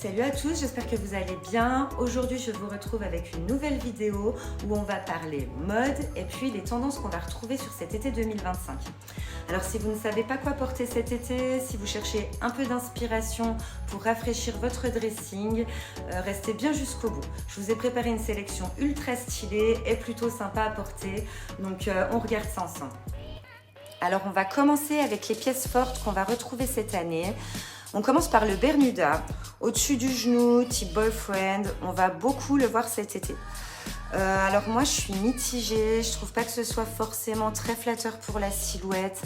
Salut à tous, j'espère que vous allez bien. Aujourd'hui, je vous retrouve avec une nouvelle vidéo où on va parler mode et puis les tendances qu'on va retrouver sur cet été 2025. Alors si vous ne savez pas quoi porter cet été, si vous cherchez un peu d'inspiration pour rafraîchir votre dressing, restez bien jusqu'au bout. Je vous ai préparé une sélection ultra stylée et plutôt sympa à porter, donc on regarde ça ensemble. Alors on va commencer avec les pièces fortes qu'on va retrouver cette année. On commence par le Bermuda, au-dessus du genou, type boyfriend. On va beaucoup le voir cet été. Alors moi, je suis mitigée. Je trouve pas que ce soit forcément très flatteur pour la silhouette.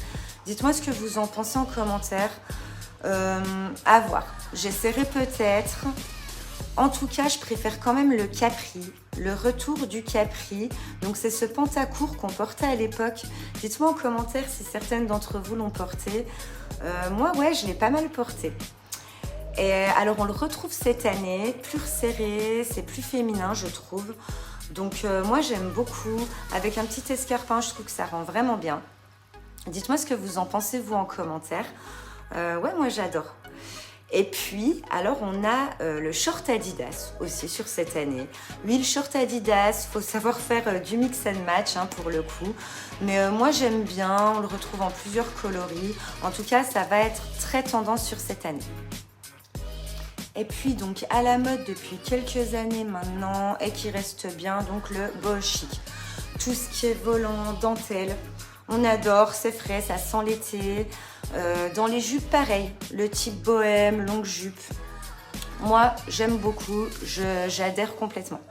Dites-moi ce que vous en pensez en commentaire. À voir. J'essaierai peut-être. En tout cas, je préfère quand même le capri, le retour du capri. Donc, c'est ce pantacourt qu'on portait à l'époque. Dites-moi en commentaire si certaines d'entre vous l'ont porté. Moi, ouais, je l'ai pas mal porté. Et alors, on le retrouve cette année, plus resserré, c'est plus féminin, je trouve. Donc, moi, j'aime beaucoup. Avec un petit escarpin, je trouve que ça rend vraiment bien. Dites-moi ce que vous en pensez, vous, en commentaire. Ouais, moi, j'adore. Et puis, alors on a le short Adidas aussi sur cette année. Lui, le short Adidas, faut savoir faire du mix and match pour le coup. Mais moi, j'aime bien, on le retrouve en plusieurs coloris. En tout cas, ça va être très tendance sur cette année. Et puis, donc, à la mode depuis quelques années maintenant et qui reste bien, donc le boho chic. Tout ce qui est volant, dentelle, on adore, c'est frais, ça sent l'été. Dans les jupes, pareil, le type bohème, longue jupe. Moi, j'aime beaucoup, j'adhère complètement.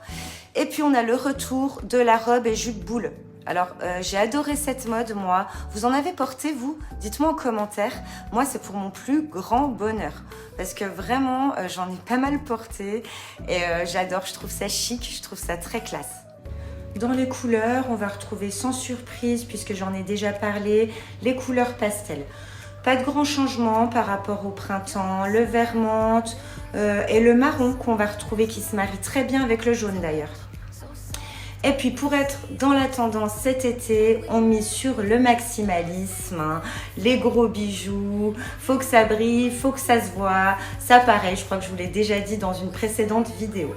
Et puis, on a le retour de la robe et jupe boule. Alors, j'ai adoré cette mode, moi. Vous en avez porté, vous? Dites-moi en commentaire. Moi, c'est pour mon plus grand bonheur. Parce que vraiment, j'en ai pas mal porté. Et j'adore, je trouve ça chic, je trouve ça très classe. Dans les couleurs, on va retrouver sans surprise, puisque j'en ai déjà parlé, les couleurs pastel. Pas de grands changements par rapport au printemps, le vert menthe et le marron qu'on va retrouver qui se marie très bien avec le jaune d'ailleurs. Et puis pour être dans la tendance cet été, on mise sur le maximalisme, les gros bijoux, faut que ça brille, faut que ça se voit. Ça pareil, je crois que je vous l'ai déjà dit dans une précédente vidéo.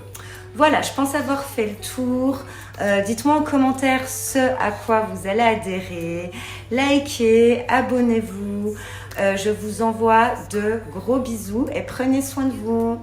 Voilà, je pense avoir fait le tour. Dites-moi en commentaire ce à quoi vous allez adhérer. Likez, abonnez-vous. Je vous envoie de gros bisous et prenez soin de vous.